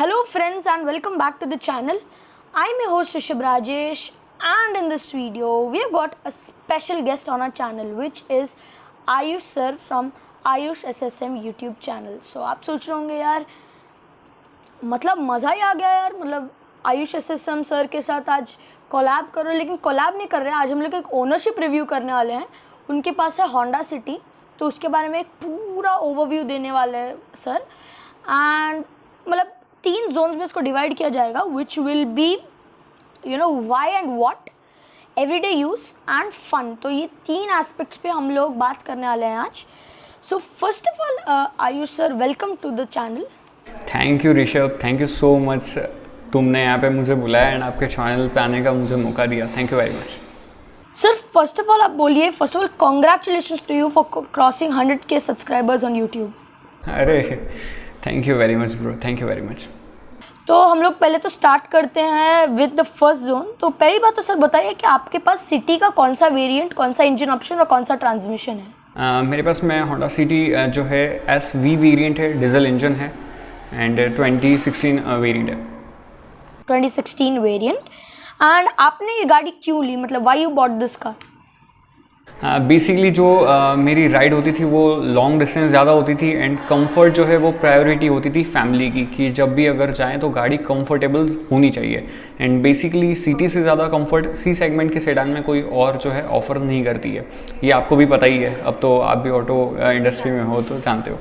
Hello friends and welcome back to the channel. I'm your host Rishabh Rajesh, and in this video we have got a special guest on our channel which is Ayush sir from Ayush SSM YouTube channel. So आप सोच रहे होंगे यार मतलब मज़ा ही आ गया यार, मतलब आयुष SSM सर के साथ आज कोलैब करो, लेकिन कोलैब नहीं कर रहे हैं। आज हम लोग एक ओनरशिप रिव्यू करने वाले हैं। उनके पास है होंडा सिटी, तो उसके बारे में एक पूरा ओवरव्यू देने वाले हैं सर। एंड मतलब 3 जोन्स में इसको डिवाइड किया जाएगा, which will be why and what, everyday use and fun. तो ये 3 एस्पेक्ट्स पे हम लोग बात करने वाले हैं आज। So first of all Ayush sir, welcome to the channel. Thank you Rishabh, thank you so much, तुमने यहाँ पे मुझे बुलाया एंड आपके चैनल पे आने का मुझे मौका दिया। Thank you very much sir. First of all आप बोलिए, first of all congratulations to you for crossing 100K subscribers on YouTube. अरे thank you very much bro, thank you very much. तो हम लोग पहले तो स्टार्ट करते हैं विद द फर्स्ट जोन। तो पहली बात तो सर बताइए कि आपके पास सिटी का कौन सा वेरिएंट, कौन सा इंजन ऑप्शन और कौन सा ट्रांसमिशन है? मेरे पास में होंडा सिटी जो है SV वेरिएंट है, डीजल इंजन है एंड 2016 वेरिएंट है। 2016 वेरिएंट। एंड आपने ये गाड़ी क्यों ली, मतलब why you bought this car? Basically जो मेरी राइड होती थी वो लॉन्ग डिस्टेंस ज़्यादा होती थी एंड कंफर्ट जो है वो प्रायोरिटी होती थी फैमिली की, कि जब भी अगर जाएं तो गाड़ी कंफर्टेबल होनी चाहिए। एंड बेसिकली सिटी से ज़्यादा कंफर्ट सी सेगमेंट के सेडान में कोई और जो है ऑफर नहीं करती है। ये आपको भी पता ही है, अब तो आप भी ऑटो इंडस्ट्री में हो तो जानते हो।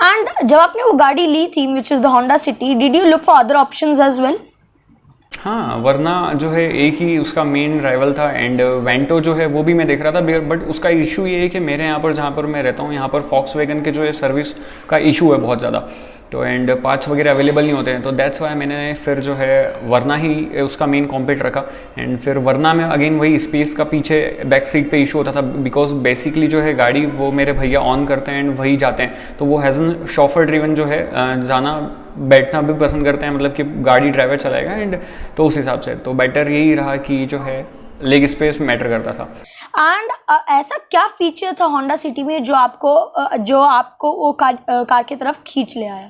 एंड जब आपने वो गाड़ी ली थी which is the Honda City, did you look for other options as well? हाँ, वरना जो है एक ही उसका मेन राइवल था एंड वेंटो जो है वो भी मैं देख रहा था, बट उसका इशू ये है कि मेरे यहाँ पर जहाँ पर मैं रहता हूँ यहाँ पर फॉक्सवैगन के जो है सर्विस का इशू है बहुत ज़्यादा, तो एंड पार्ट्स वगैरह अवेलेबल नहीं होते हैं। तो दैट्स वाई मैंने फिर जो है वरना ही उसका मेन कॉम्पिट रखा। एंड फिर वरना में अगेन वही स्पेस का पीछे बैक सीट पे इशू होता था, बिकॉज बेसिकली जो है गाड़ी वो मेरे भैया ऑन करते हैं एंड वही जाते हैं, तो वो हैज़न शॉफर ड्रिवन जो है जाना बैठना भी पसंद करते हैं, मतलब कि गाड़ी ड्राइवर चलाएगा एंड तो उस हिसाब से तो बेटर यही रहा कि जो है लेग स्पेस मैटर करता था। एंड ऐसा क्या फीचर था होंडा सिटी में जो आपको वो कार की तरफ खींच ले आया?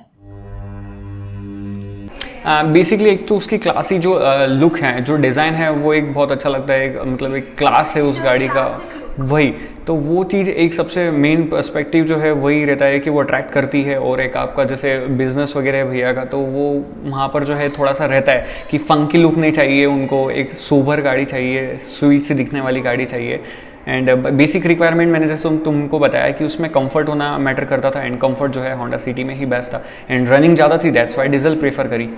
बेसिकली एक तो उसकी क्लासी जो लुक है, जो डिज़ाइन है वो एक बहुत अच्छा लगता है, मतलब एक क्लास है उस गाड़ी का, वही तो वो चीज़ एक सबसे मेन पर्सपेक्टिव जो है वही रहता है कि वो अट्रैक्ट करती है। और एक आपका जैसे बिजनेस वगैरह है भैया का, तो वो वहाँ पर जो है थोड़ा सा रहता है कि फंकी लुक नहीं चाहिए उनको, एक सोबर गाड़ी चाहिए, स्वीट से दिखने वाली गाड़ी चाहिए। एंड बेसिक रिक्वायरमेंट मैंने जैसे तुमको बताया कि उसमें कंफर्ट होना मैटर करता था एंड कंफर्ट जो है होंडा सिटी में ही बेस्ट था एंड रनिंग ज़्यादा थी, दैट्स वाई डीजल प्रेफर करी।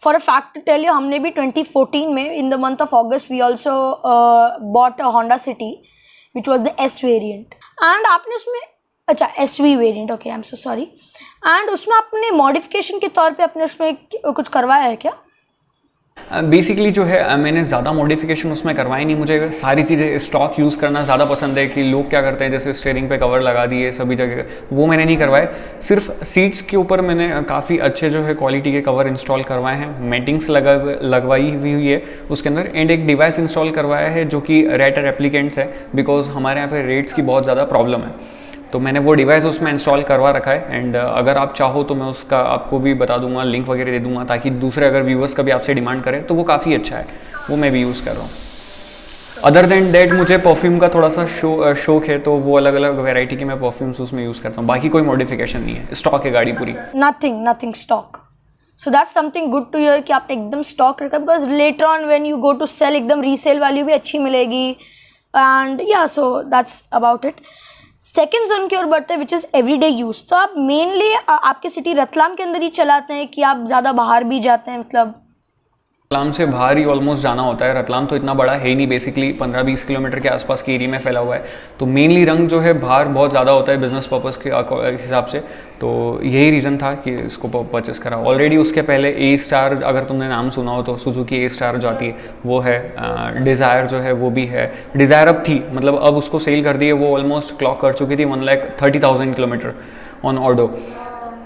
For a fact to tell you, हमने भी 2014 में in the month of August we also bought a Honda City which was the S variant. And आपने उसमें अच्छा SV variant, okay I am so sorry. And उसमें आपने modification के तौर पे अपने उसमें कुछ करवाया है क्या? बेसिकली जो है मैंने ज़्यादा मॉडिफिकेशन उसमें करवाई नहीं। मुझे सारी चीज़ें स्टॉक यूज़ करना ज़्यादा पसंद है, कि लोग क्या करते हैं जैसे स्टीयरिंग पे कवर लगा दिए सभी जगह, वो मैंने नहीं करवाए। सिर्फ सीट्स के ऊपर मैंने काफ़ी अच्छे जो है क्वालिटी के कवर इंस्टॉल करवाए हैं, मेटिंग्स लगवाई हुई है उसके अंदर, एंड एक डिवाइस इंस्टॉल करवाया है जो कि रेट रेप्लिकेंट्स है, बिकॉज हमारे यहाँ पे रेट्स की बहुत ज़्यादा प्रॉब्लम है, तो मैंने वो डिवाइस उसमें इंस्टॉल करवा रखा है। एंड अगर आप चाहो तो मैं उसका आपको भी बता दूंगा, लिंक वगैरह दे दूंगा, ताकि दूसरे अगर व्यूवर्स कभी आपसे डिमांड करें तो वो काफ़ी अच्छा है, वो मैं भी यूज़ कर रहा हूँ। अदर देन डैट मुझे परफ्यूम का थोड़ा सा शौक है, तो वो अलग अलग वेराइटी के मैं परफ्यूम्स उसमें यूज़ करता हूँ। बाकी कोई मॉडिफिकेशन नहीं है, स्टॉक है गाड़ी पूरी। Nothing stock. So that's something good to hear कि आपने एकदम स्टॉक रखा, because later on when you go to sell एकदम रीसेल वैल्यू भी अच्छी मिलेगी। And yeah so that's about it. Second zone की ओर बढ़ते हैं विच इज़ एवरीडे यूज़। तो आप मेनली आपकी सिटी रतलाम के अंदर ही चलाते हैं कि आप ज़्यादा बाहर भी जाते हैं? मतलब रतलाम से बाहर ही ऑलमोस्ट जाना होता है। रतलाम तो इतना बड़ा है ही नहीं, बेसिकली 15-20 किलोमीटर के आसपास के एरिया में फैला हुआ है, तो मेनली रंग जो है बाहर बहुत ज़्यादा होता है बिजनेस पर्पज़ के हिसाब से, तो यही रीज़न था कि इसको परचेस करा। ऑलरेडी उसके पहले A-स्टार, अगर तुमने नाम सुना हो तो सुजुकी A-स्टार जो आती है वो है, डिज़ायर जो है वो भी है। डिज़ायर अब थी, मतलब अब उसको सेल कर दी है, वो ऑलमोस्ट क्लॉक कर चुकी थी 1,30,000 किलोमीटर ऑन ऑडो,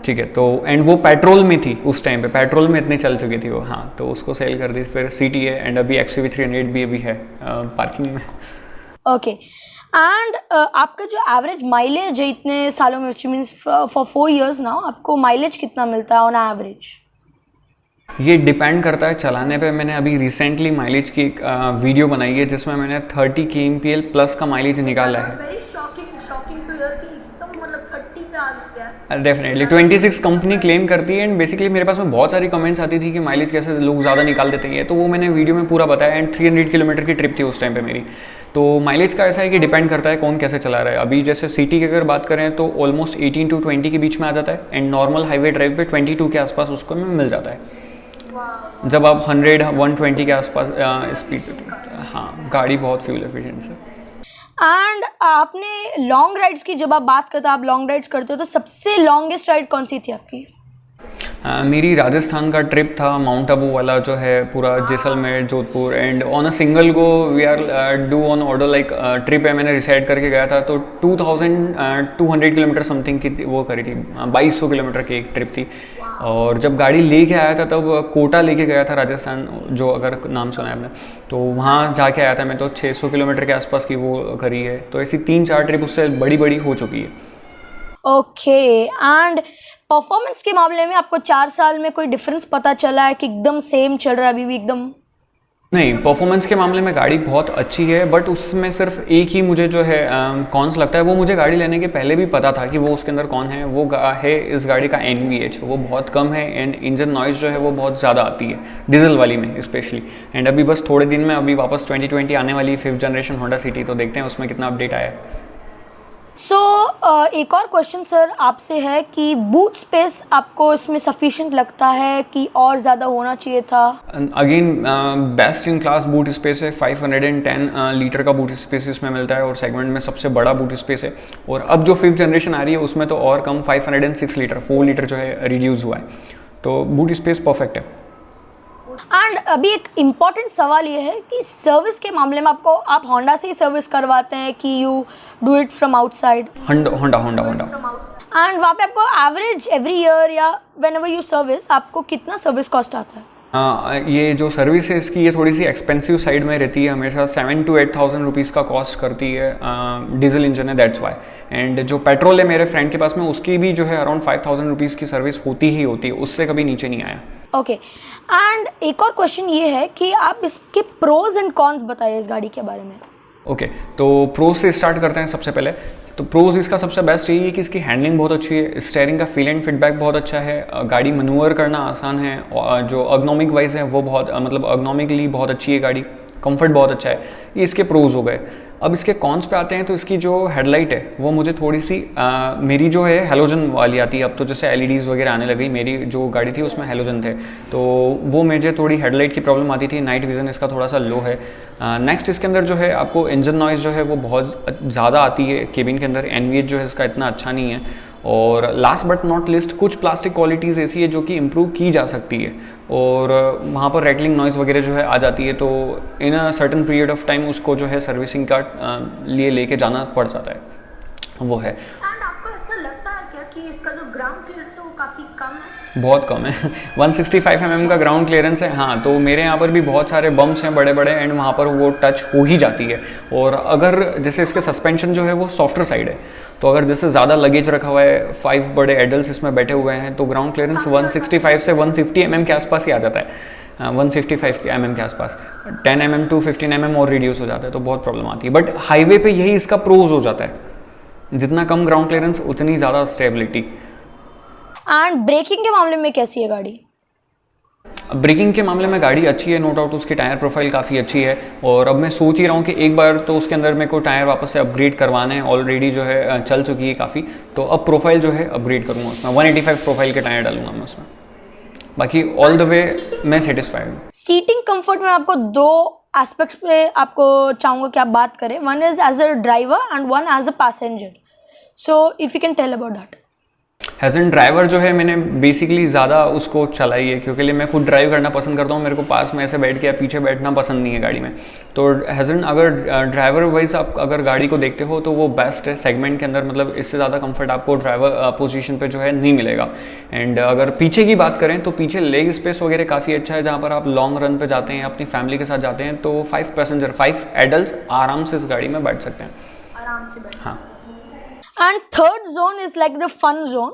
ठीक है। तो एंड वो पेट्रोल में थी उस टाइम पे, पेट्रोल में इतनी चल चुकी थी वो, हाँ, तो उसको सेल कर दी। फिर सिटी है एंड अभी XUV 300 भी अभी है पार्किंग में। ओके एंड आपका जो एवरेज माइलेज है इतने सालों में, which means for 4 years now, आपको माइलेज कितना मिलता है ऑन एवरेज? ये डिपेंड करता है चलाने पे। मैंने अभी रिसेंटली माइलेज की एक वीडियो बनाई है जिसमें मैंने 30 kmpl प्लस का माइलेज निकाला है। वेरी शॉकिंग टू हियर कि एकदम मतलब 30 पे आ गया। डेफिनेटली 26 कंपनी क्लेम करती है एंड बेसिकली मेरे पास में बहुत सारी कमेंट्स आती थी कि माइलेज कैसे लोग ज़्यादा निकाल देते हैं, तो वो मैंने वीडियो में पूरा बताया। एंड 300 किलोमीटर की ट्रिप थी उस टाइम पे मेरी। तो माइलेज का ऐसा है कि डिपेंड करता है कौन कैसे चला रहा है। अभी जैसे सिटी की अगर बात करें तो ऑलमोस्ट 18 to 20 के बीच में आ जाता है एंड नॉर्मल हाईवे ड्राइव पे 22 के आसपास उसको में मिल जाता है जब आप 100-120 के आसपास स्पीड। हाँ, गाड़ी बहुत फ्यूल एफिशिएंट है। एंड आपने लॉन्ग राइड्स की जब आप बात करते हो, आप लॉन्ग राइड्स करते हो, तो सबसे लॉन्गेस्ट राइड कौन सी थी आपकी? मेरी राजस्थान का ट्रिप था, माउंट आबू वाला जो है, पूरा Jaisalmer Jodhpur. And on a single go we are do on order like trip है, मैंने डिसाइड करके गया था। तो 2200 किलोमीटर समथिंग की वो करी थी, 2200 किलोमीटर की एक ट्रिप थी। और जब गाड़ी लेके आया था तब कोटा लेके गया था राजस्थान, जो अगर नाम सुना है आपने, तो वहाँ जाके आया था मैं। तो 600 किलोमीटर के आसपास की वो करी है। तो ऐसी 3-4 ट्रिप उससे बड़ी बड़ी हो चुकी है। ओके। एंड परफॉर्मेंस के मामले में आपको 4 साल में कोई डिफरेंस पता चला है कि एकदम सेम चल रहा है अभी भी एकदम? नहीं, परफॉर्मेंस के मामले में गाड़ी बहुत अच्छी है, बट उसमें सिर्फ एक ही मुझे जो है कॉन्स लगता है। वो मुझे गाड़ी लेने के पहले भी पता था कि वो उसके अंदर कौन है। वो है इस गाड़ी का NVH, वो बहुत कम है एंड इंजन नॉइज़ जो है वो बहुत ज़्यादा आती है डीजल वाली में स्पेशली। एंड अभी बस थोड़े दिन में अभी वापस 2020 आने वाली 5th जनरेशन होंडा सिटी, तो देखते हैं उसमें कितना अपडेट आया है। सो एक और क्वेश्चन सर आपसे है कि बूट स्पेस आपको इसमें सफिशिएंट लगता है कि और ज़्यादा होना चाहिए था? Again best in class boot space है। 510 लीटर का बूट स्पेस इसमें मिलता है और सेगमेंट में सबसे बड़ा बूट स्पेस है। और अब जो 5th जनरेशन आ रही है उसमें तो और कम 506 लीटर, 4 लीटर जो है रिड्यूस हुआ है। तो बूट स्पेस परफेक्ट है। एंड अभी एक इम्पॉर्टेंट सवाल ये है कि सर्विस के मामले में आपको, आप होंडा से ही सर्विस करवाते हैं कि you do it from outside? Honda. And वहाँ पे आपको एवरेज एवरी ईयर या वेन एवर यू सर्विस, आपको कितना सर्विस कॉस्ट आता है? ये जो सर्विस है इसकी, ये थोड़ी सी एक्सपेंसिव साइड में रहती है हमेशा। 7,000 to 8,000 रुपीज़ का कॉस्ट करती है। डीजल इंजन है, दैट्स वाई। एंड जो पेट्रोल है मेरे फ्रेंड के पास में, उसकी भी जो है अराउंड 5,000 रुपीज़ की सर्विस होती ही होती है, उससे कभी नीचे नहीं आया। ओके। एंड एक और क्वेश्चन ये है कि आप इसके प्रोज एंड कॉन्स बताइए इस गाड़ी के बारे में। ओके, तो प्रोज से स्टार्ट करते हैं सबसे पहले। तो प्रोज इसका सबसे बेस्ट यही है कि इसकी हैंडलिंग बहुत अच्छी है, स्टीयरिंग का फील एंड फीडबैक बहुत अच्छा है, गाड़ी मनूवर करना आसान है, और जो अर्गोनॉमिक वाइज है वो बहुत मतलब अर्गोनॉमिकली बहुत अच्छी है गाड़ी, कंफर्ट बहुत अच्छा है। ये इसके प्रोज हो गए। अब इसके कॉन्स पे आते हैं। तो इसकी जो हेडलाइट है वो मुझे थोड़ी सी मेरी जो है हेलोजन वाली आती है। अब तो जैसे LEDs वगैरह आने लगी, मेरी जो गाड़ी थी उसमें हेलोजन थे, तो वो मुझे थोड़ी हेडलाइट की प्रॉब्लम आती थी। नाइट विजन इसका थोड़ा सा लो है। नेक्स्ट इसके अंदर जो है आपको इंजन नॉइज़ जो है वो बहुत ज़्यादा आती है केबिन के अंदर। NVH जो है इसका इतना अच्छा नहीं है। और लास्ट बट नॉट लिस्ट, कुछ प्लास्टिक क्वालिटीज़ ऐसी है जो कि इम्प्रूव की जा सकती है, और वहाँ पर रैटलिंग नॉइज़ वगैरह जो है आ जाती है। तो in a certain period of time उसको जो है सर्विसिंग का लिए लेके जाना पड़ जाता है, वो है। एंड आपको ऐसा लगता है क्या कि इसका जो ग्राउंड क्लियरेंस है वो काफ़ी कम है? बहुत कम है। 165 mm का ग्राउंड क्लियरेंस है। हाँ, तो मेरे यहाँ पर भी बहुत सारे बम्प्स हैं बड़े बड़े, एंड वहाँ पर वो टच हो ही जाती है। और अगर जैसे इसके सस्पेंशन जो है वो सॉफ्टर साइड है, तो अगर जैसे ज़्यादा लगेज रखा हुआ है, 5 बड़े एडल्ट इसमें बैठे हुए हैं, तो ग्राउंड क्लियरेंस 165 से 150 mm के आसपास ही आ जाता है। 155 mm के आसपास। 10 mm to 15 mm और रिड्यूस हो जाता है, तो बहुत प्रॉब्लम आती है। बट हाईवे पे यही इसका प्रोज हो जाता है, जितना कम ग्राउंड क्लियरेंस उतनी ज़्यादा स्टेबिलिटी। एंड ब्रेकिंग के मामले में कैसी है गाड़ी? ब्रेकिंग के मामले में गाड़ी अच्छी है, नो डाउट। उसकी टायर प्रोफाइल काफ़ी अच्छी है, और अब मैं सोच ही रहा हूँ कि एक बार तो उसके अंदर मेरे को टायर वापस से अपग्रेड करवाने हैं। ऑलरेडी जो है चल चुकी है काफ़ी, तो अब प्रोफाइल जो है अपग्रेड करूँगा उसमें। 185 प्रोफाइल के टायर डालूंगा मैं उसमें। बाकी ऑल द वे मैं सेटिस्फाइड हूँ। सीटिंग कंफर्ट में आपको 2 एस्पेक्ट्स पे आपको चाहूँगा कि आप बात करें। One is as a driver and one as a passenger. So if you can tell about that. As an driver जो है मैंने बेसिकली ज़्यादा उसको चलाई है, क्योंकि मैं खुद ड्राइव करना पसंद करता हूँ। मेरे को पास में ऐसे बैठ के या पीछे बैठना पसंद नहीं है गाड़ी में। तो एज एन अगर ड्राइवर वाइज आप अगर गाड़ी को देखते हो तो वो बेस्ट है सेगमेंट के अंदर। मतलब इससे ज़्यादा कंफर्ट आपको ड्राइवर पोजीशन पे जो है नहीं मिलेगा। एंड अगर पीछे की बात करें तो पीछे लेग स्पेस वगैरह काफ़ी अच्छा है। जहाँ पर आप लॉन्ग रन पे जाते हैं, अपनी फैमिली के साथ जाते हैं, तो 5 पैसेंजर 5 एडल्ट आराम से इस गाड़ी में बैठ सकते हैं। आराम से बैठ। हाँ। And third zone is like the fun zone,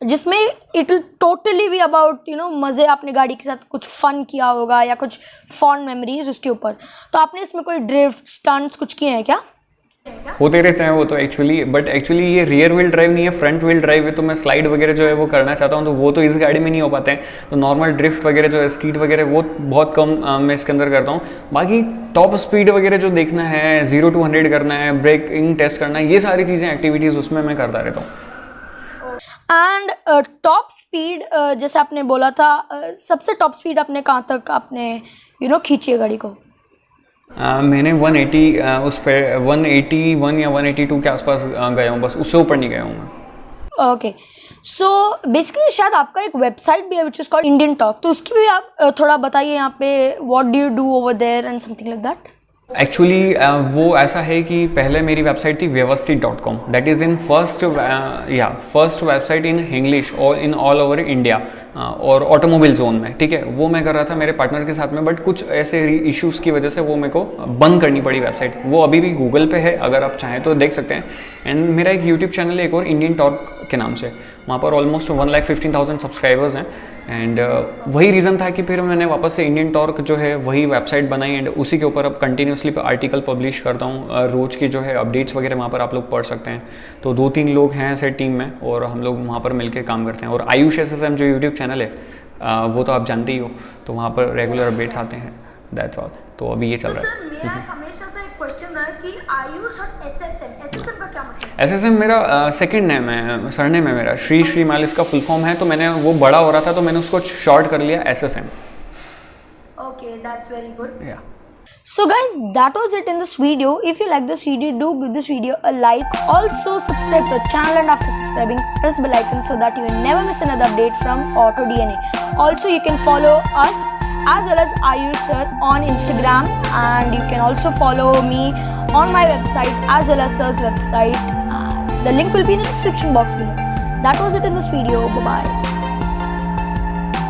जिसमें इट विल टोटली भी अबाउट मज़े, आपने गाड़ी के साथ कुछ फन किया होगा या कुछ फॉन्ड मेमोरीज उसके ऊपर। तो आपने इसमें कोई ड्रिफ्ट स्टंट्स कुछ किए हैं क्या? होते रहते हैं वो तो एक्चुअली ये रियर व्हील ड्राइव नहीं है, फ्रंट व्हील ड्राइव है, तो मैं स्लाइड वगैरह जो है वो करना चाहता हूँ, तो वो तो इस गाड़ी में नहीं हो पाते हैं। तो नॉर्मल ड्रिफ्ट वगैरह जो है, स्कीड वगैरह, वो बहुत कम मैं इसके अंदर करता हूँ। बाकी टॉप स्पीड वगैरह जो देखना है, 0 to 100 करना है, ब्रेकिंग टेस्ट करना है, ये सारी चीज़ें एक्टिविटीज़ उसमें मैं करता रहता हूँ। एंड टॉप स्पीड जैसे आपने बोला था, सबसे टॉप स्पीड आपने कहाँ तक आपने खींची है गाड़ी को? मैंने 180 उस पर 181 या 182 के आसपास गया हूँ, बस उससे ऊपर नहीं गया हूँ मैं। ओके, सो बेसिकली शायद आपका एक वेबसाइट भी है which is called Indian Talk, तो उसकी भी आप थोड़ा बताइए यहाँ पे, what do you do over there and something like that. Actually वो ऐसा है कि पहले मेरी वेबसाइट थी व्यवस्थित.com, that is in first website in English और इन ऑल ओवर इंडिया और ऑटोमोबाइल जोन में, ठीक है। वो मैं कर रहा था मेरे पार्टनर के साथ में, बट कुछ ऐसे इश्यूज़ की वजह से वो मेरे को बंद करनी पड़ी वेबसाइट। वो अभी भी गूगल पे है, अगर आप चाहें तो देख सकते हैं। एंड मेरा एक यूट्यूब चैनल है एक और, इंडियन टॉक के नाम से, वहाँ पर ऑलमोस्ट 1,15,000 सब्सक्राइबर्स हैं। एंड वही रीज़न था कि फिर मैंने वापस से इंडियन टॉर्क जो है वही वेबसाइट बनाई, एंड उसी के ऊपर अब कंटिन्यूसली आर्टिकल पब्लिश करता हूँ। रोज़ की जो है अपडेट्स वगैरह वहाँ पर आप लोग पढ़ सकते हैं। तो 2-3 लोग हैं ऐसे टीम में, और हम लोग वहाँ पर मिलकर काम करते हैं। और आयुष SSM जो यूट्यूब चैनल है वो तो आप जानते ही हो, तो वहाँ पर रेगुलर अपडेट्स आते हैं, दैट्स ऑल। तो अभी ये चल रहा है। मेरा हमेशा से एक क्वेश्चन रहा है कि आयुष और SSM का क्या मतलब? SSM मेरा सेकंड नेम है, सरनेम है मेरा, श्री माल इसका फुल फॉर्म है। तो मैंने वो बड़ा हो रहा था तो मैंने उसको शॉर्ट कर लिया SSM। Okay, that's very good. Yeah. So guys, that was it in this video. If you like this video, do give this video a like. Also subscribe to the channel, and after subscribing, press bell icon so that you will never miss another update from Auto DNA. Also, you can follow us as well as Ayush sir on Instagram, and you can also follow me on my website as well as sir's website. The link will be in the description box below. That was it in this video. Bye bye.